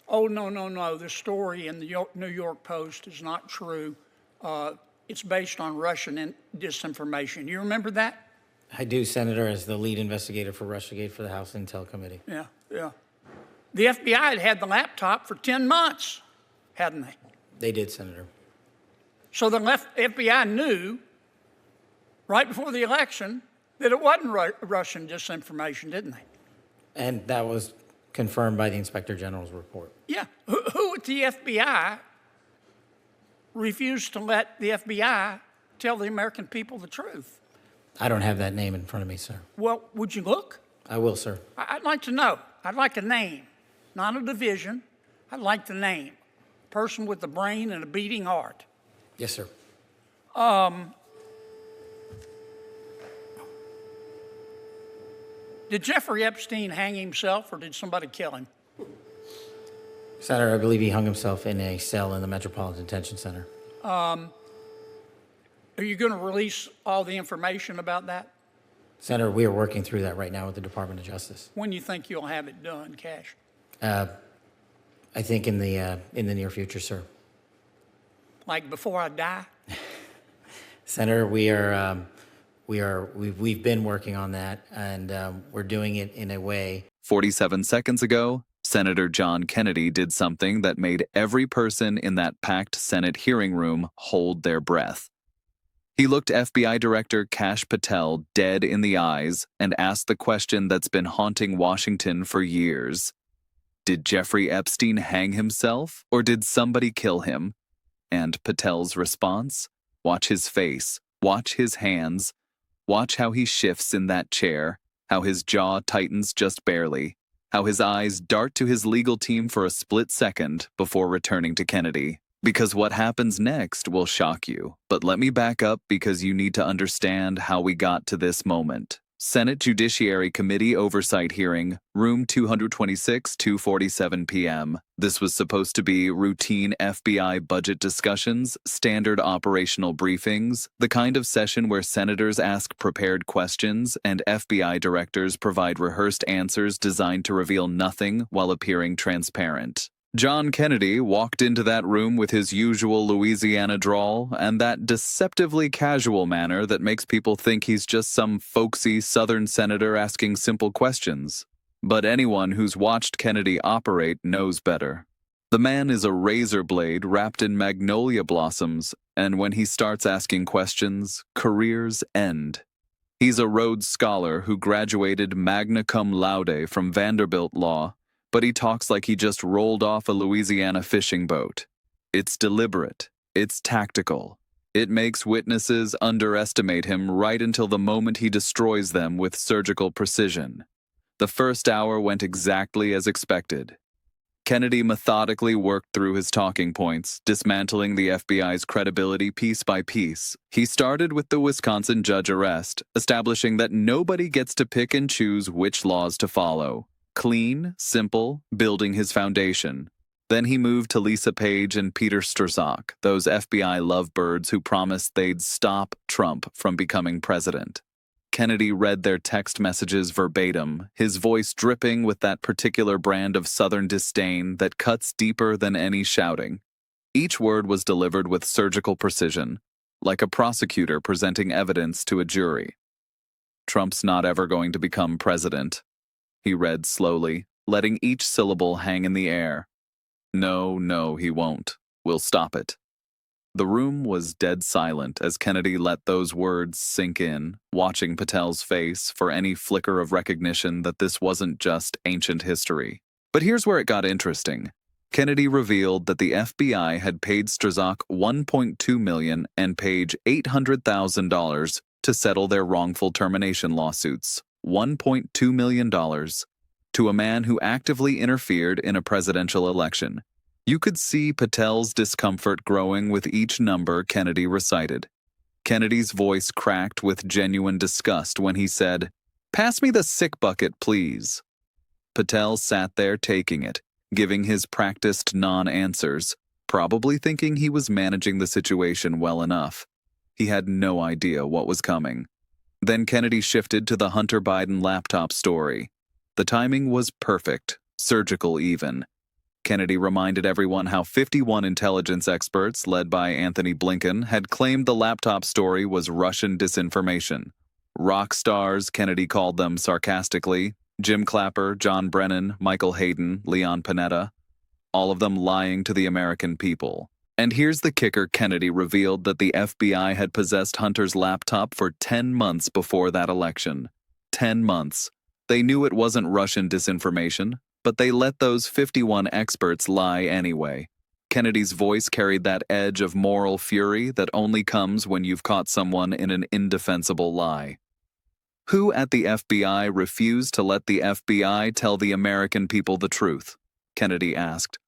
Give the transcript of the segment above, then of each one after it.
Oh, no, no, no. The story in the New York Post is not true. It's based on Russian disinformation. You remember that? I do, Senator, as the lead investigator for Russiagate for the House Intel Committee. Yeah, yeah. The FBI had had the laptop for 10 months, hadn't they? They did, Senator. So the FBI knew right before the election that it wasn't Russian disinformation, didn't they? And that was confirmed by the Inspector General's report. Yeah. Who at the FBI refused to let the FBI tell the American people the truth? I don't have that name in front of me, sir. Well, would you look? I will, sir. I'd like to know. I'd like a name, not a division. I'd like the name. Person with a brain and a beating heart. Yes, sir. Did Jeffrey Epstein hang himself or did somebody kill him? Senator, I believe he hung himself in a cell in the Metropolitan Detention Center. Are you going to release all the information about that? Senator, we are working through that right now with the Department of Justice. When do you think you'll have it done, Kash? I think in the near future, sir. Like before I die? Senator, we've been working on that, and we're doing it in a way. 47 seconds ago, Senator John Kennedy did something that made every person in that packed Senate hearing room hold their breath. He looked FBI Director Kash Patel dead in the eyes and asked the question that's been haunting Washington for years. Did Jeffrey Epstein hang himself, or did somebody kill him? And Patel's response? Watch his face, watch his hands, watch how he shifts in that chair, how his jaw tightens just barely, how his eyes dart to his legal team for a split second before returning to Kennedy. Because what happens next will shock you. But let me back up because you need to understand how we got to this moment. Senate Judiciary Committee Oversight Hearing, Room 226, 2:47 p.m. This was supposed to be routine FBI budget discussions, standard operational briefings, the kind of session where senators ask prepared questions and FBI directors provide rehearsed answers designed to reveal nothing while appearing transparent. John Kennedy walked into that room with his usual Louisiana drawl and that deceptively casual manner that makes people think he's just some folksy Southern senator asking simple questions. But anyone who's watched Kennedy operate knows better. The man is a razor blade wrapped in magnolia blossoms, and when he starts asking questions, careers end. He's a Rhodes Scholar who graduated magna cum laude from Vanderbilt Law, but he talks like he just rolled off a Louisiana fishing boat. It's deliberate. It's tactical. It makes witnesses underestimate him right until the moment he destroys them with surgical precision. The first hour went exactly as expected. Kennedy methodically worked through his talking points, dismantling the FBI's credibility piece by piece. He started with the Wisconsin judge arrest, establishing that nobody gets to pick and choose which laws to follow. Clean, simple, building his foundation. Then he moved to Lisa Page and Peter Strzok, those FBI lovebirds who promised they'd stop Trump from becoming president. Kennedy read their text messages verbatim, his voice dripping with that particular brand of Southern disdain that cuts deeper than any shouting. Each word was delivered with surgical precision, like a prosecutor presenting evidence to a jury. Trump's not ever going to become president. He read slowly, letting each syllable hang in the air. No, he won't. We'll stop it. The room was dead silent as Kennedy let those words sink in, watching Patel's face for any flicker of recognition that this wasn't just ancient history. But here's where it got interesting. Kennedy revealed that the FBI had paid Strzok $1.2 million and Page $800,000 to settle their wrongful termination lawsuits. $1.2 million to a man who actively interfered in a presidential election. You could see Patel's discomfort growing with each number Kennedy recited. Kennedy's voice cracked with genuine disgust when he said, "Pass me the sick bucket, please." Patel sat there taking it, giving his practiced non-answers, probably thinking he was managing the situation well enough. He had no idea what was coming. Then Kennedy shifted to the Hunter Biden laptop story. The timing was perfect, surgical even. Kennedy reminded everyone how 51 intelligence experts, led by Anthony Blinken, had claimed the laptop story was Russian disinformation. Rock stars, Kennedy called them sarcastically, Jim Clapper, John Brennan, Michael Hayden, Leon Panetta, all of them lying to the American people. And here's the kicker: Kennedy revealed that the FBI had possessed Hunter's laptop for 10 months before that election. 10 months. They knew it wasn't Russian disinformation, but they let those 51 experts lie anyway. Kennedy's voice carried that edge of moral fury that only comes when you've caught someone in an indefensible lie. Who at the FBI refused to let the FBI tell the American people the truth? Kennedy asked.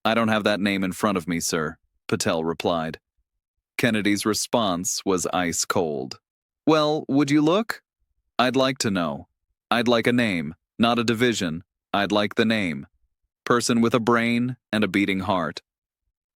I don't have that name in front of me, sir, Patel replied. Kennedy's response was ice cold. Well, would you look? I'd like to know. I'd like a name, not a division. I'd like the name. Person with a brain and a beating heart.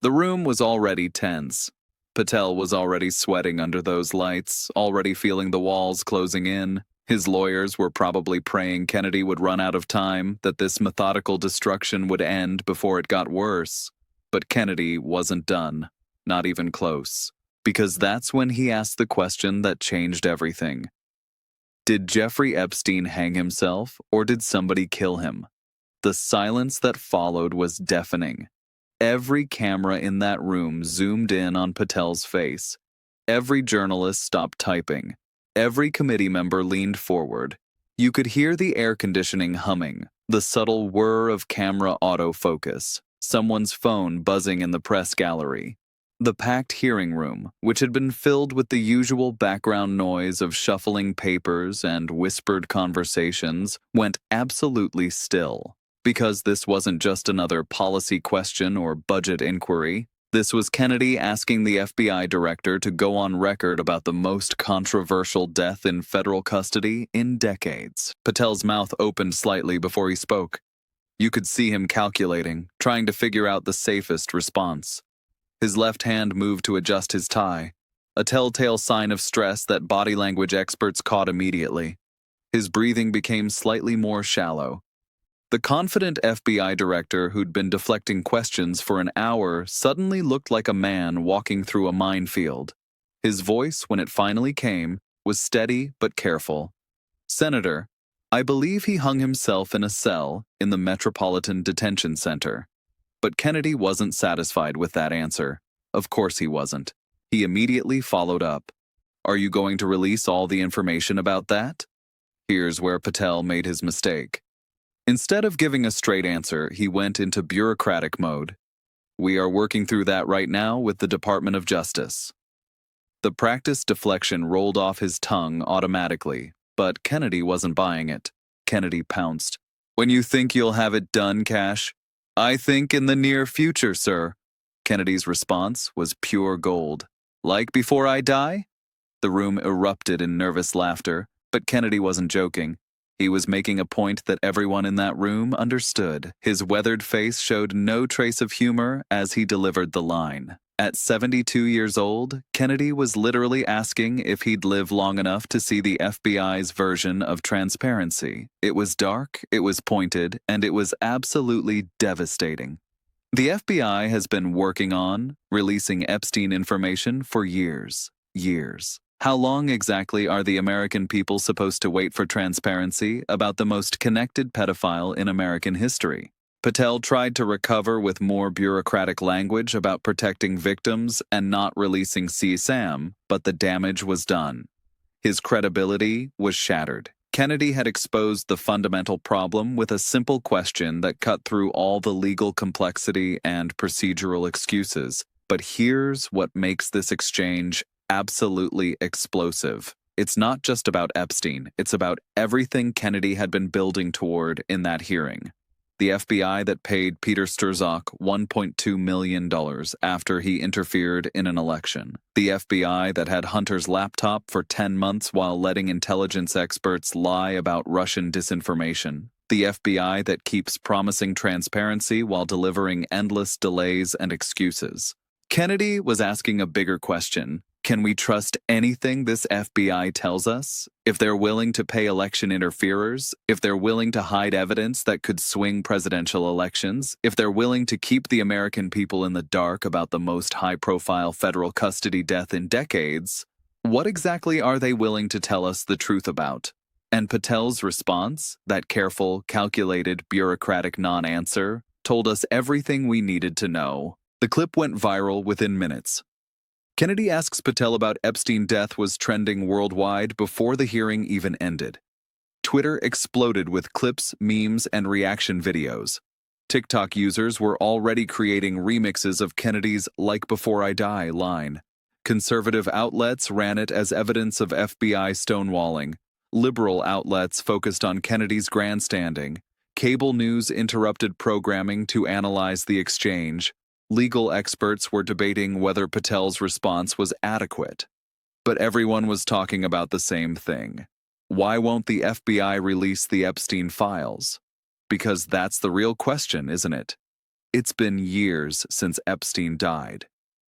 The room was already tense. Patel was already sweating under those lights, already feeling the walls closing in. His lawyers were probably praying Kennedy would run out of time, that this methodical destruction would end before it got worse. But Kennedy wasn't done, not even close, because that's when he asked the question that changed everything. Did Jeffrey Epstein hang himself, or did somebody kill him? The silence that followed was deafening. Every camera in that room zoomed in on Patel's face. Every journalist stopped typing. Every committee member leaned forward. You could hear the air conditioning humming, the subtle whir of camera autofocus, someone's phone buzzing in the press gallery. The packed hearing room, which had been filled with the usual background noise of shuffling papers and whispered conversations, went absolutely still. Because this wasn't just another policy question or budget inquiry. This was Kennedy asking the FBI director to go on record about the most controversial death in federal custody in decades. Patel's mouth opened slightly before he spoke. You could see him calculating, trying to figure out the safest response. His left hand moved to adjust his tie, a telltale sign of stress that body language experts caught immediately. His breathing became slightly more shallow. The confident FBI director who'd been deflecting questions for an hour suddenly looked like a man walking through a minefield. His voice, when it finally came, was steady but careful. Senator, I believe he hung himself in a cell in the Metropolitan Detention Center. But Kennedy wasn't satisfied with that answer. Of course he wasn't. He immediately followed up. Are you going to release all the information about that? Here's where Patel made his mistake. Instead of giving a straight answer, he went into bureaucratic mode. We are working through that right now with the Department of Justice. The practiced deflection rolled off his tongue automatically, but Kennedy wasn't buying it. Kennedy pounced. When you think you'll have it done, Kash? I think in the near future, sir. Kennedy's response was pure gold. Like before I die? The room erupted in nervous laughter, but Kennedy wasn't joking. He was making a point that everyone in that room understood. His weathered face showed no trace of humor as he delivered the line. At 72 years old, Kennedy was literally asking if he'd live long enough to see the FBI's version of transparency. It was dark, it was pointed, and it was absolutely devastating. The FBI has been working on releasing Epstein information for years. How long exactly are the American people supposed to wait for transparency about the most connected pedophile in American history? Patel tried to recover with more bureaucratic language about protecting victims and not releasing CSAM, but the damage was done. His credibility was shattered. Kennedy had exposed the fundamental problem with a simple question that cut through all the legal complexity and procedural excuses. But here's what makes this exchange absolutely explosive. It's not just about Epstein, it's about everything Kennedy had been building toward in that hearing. The FBI that paid Peter Strzok $1.2 million after he interfered in an election. The FBI that had Hunter's laptop for 10 months while letting intelligence experts lie about Russian disinformation. The FBI that keeps promising transparency while delivering endless delays and excuses. Kennedy was asking a bigger question. Can we trust anything this FBI tells us? If they're willing to pay election interferers, if they're willing to hide evidence that could swing presidential elections, if they're willing to keep the American people in the dark about the most high-profile federal custody death in decades, what exactly are they willing to tell us the truth about? And Patel's response, that careful, calculated, bureaucratic non-answer, told us everything we needed to know. The clip went viral within minutes. Kennedy Asks Patel About Epstein Death was trending worldwide before the hearing even ended. Twitter exploded with clips, memes, and reaction videos. TikTok users were already creating remixes of Kennedy's "Like Before I Die" line. Conservative outlets ran it as evidence of FBI stonewalling. Liberal outlets focused on Kennedy's grandstanding. Cable news interrupted programming to analyze the exchange. Legal experts were debating whether Patel's response was adequate. But everyone was talking about the same thing. Why won't the FBI release the Epstein files? Because that's the real question, isn't it? It's been years since Epstein died.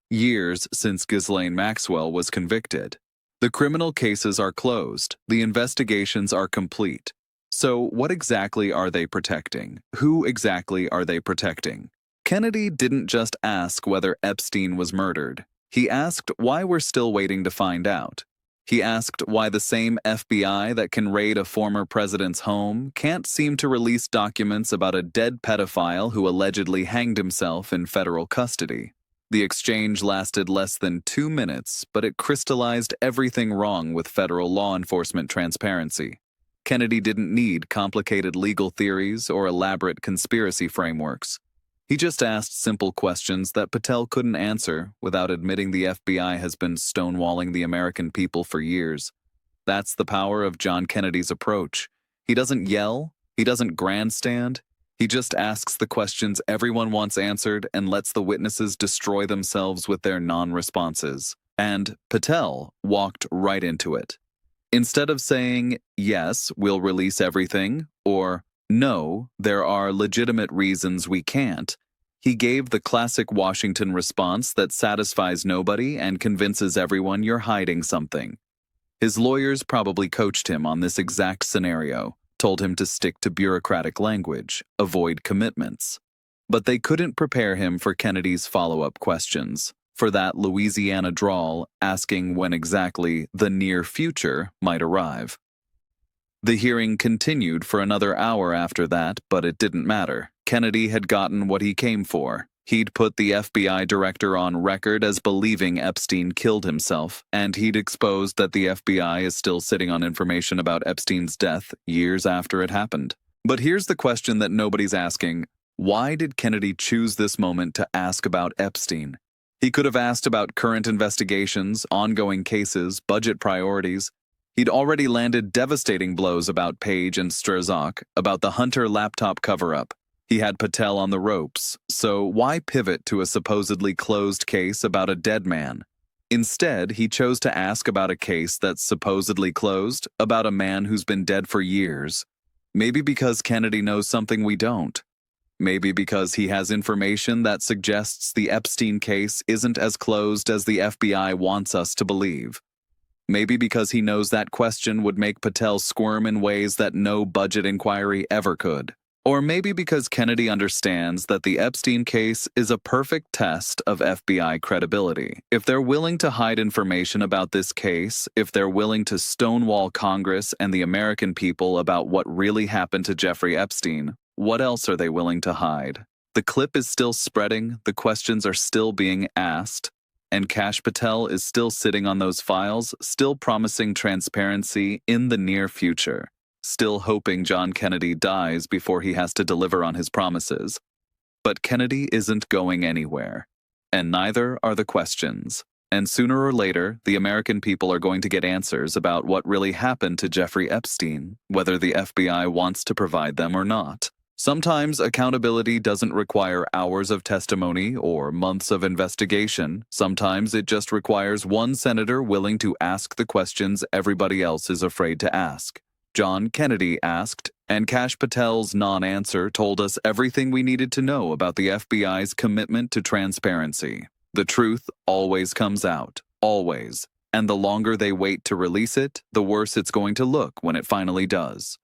Years since Ghislaine Maxwell was convicted. The criminal cases are closed. The investigations are complete. So what exactly are they protecting? Who exactly are they protecting? Kennedy didn't just ask whether Epstein was murdered. He asked why we're still waiting to find out. He asked why the same FBI that can raid a former president's home can't seem to release documents about a dead pedophile who allegedly hanged himself in federal custody. The exchange lasted less than 2 minutes, but it crystallized everything wrong with federal law enforcement transparency. Kennedy didn't need complicated legal theories or elaborate conspiracy frameworks. He just asked simple questions that Patel couldn't answer without admitting the FBI has been stonewalling the American people for years. That's the power of John Kennedy's approach. He doesn't yell, he doesn't grandstand, he just asks the questions everyone wants answered and lets the witnesses destroy themselves with their non-responses. And Patel walked right into it. Instead of saying, "Yes, we'll release everything," or "No, there are legitimate reasons we can't," he gave the classic Washington response that satisfies nobody and convinces everyone you're hiding something. His lawyers probably coached him on this exact scenario, told him to stick to bureaucratic language, avoid commitments. But they couldn't prepare him for Kennedy's follow-up questions, for that Louisiana drawl asking when exactly the near future might arrive. The hearing continued for another hour after that, but it didn't matter. Kennedy had gotten what he came for. He'd put the FBI director on record as believing Epstein killed himself, and he'd exposed that the FBI is still sitting on information about Epstein's death years after it happened. But here's the question that nobody's asking. Why did Kennedy choose this moment to ask about Epstein? He could have asked about current investigations, ongoing cases, budget priorities. He'd already landed devastating blows about Page and Strzok, about the Hunter laptop cover-up. He had Patel on the ropes, so why pivot to a supposedly closed case about a dead man? Instead, he chose to ask about a case that's supposedly closed, about a man who's been dead for years. Maybe because Kennedy knows something we don't. Maybe because he has information that suggests the Epstein case isn't as closed as the FBI wants us to believe. Maybe because he knows that question would make Patel squirm in ways that no budget inquiry ever could. Or maybe because Kennedy understands that the Epstein case is a perfect test of FBI credibility. If they're willing to hide information about this case, if they're willing to stonewall Congress and the American people about what really happened to Jeffrey Epstein, what else are they willing to hide? The clip is still spreading, the questions are still being asked, and Kash Patel is still sitting on those files, still promising transparency in the near future, still hoping John Kennedy dies before he has to deliver on his promises. But Kennedy isn't going anywhere, and neither are the questions. And sooner or later, the American people are going to get answers about what really happened to Jeffrey Epstein, whether the FBI wants to provide them or not. Sometimes accountability doesn't require hours of testimony or months of investigation. Sometimes it just requires one senator willing to ask the questions everybody else is afraid to ask. John Kennedy asked, and Kash Patel's non-answer told us everything we needed to know about the FBI's commitment to transparency. The truth always comes out. Always. And the longer they wait to release it, the worse it's going to look when it finally does.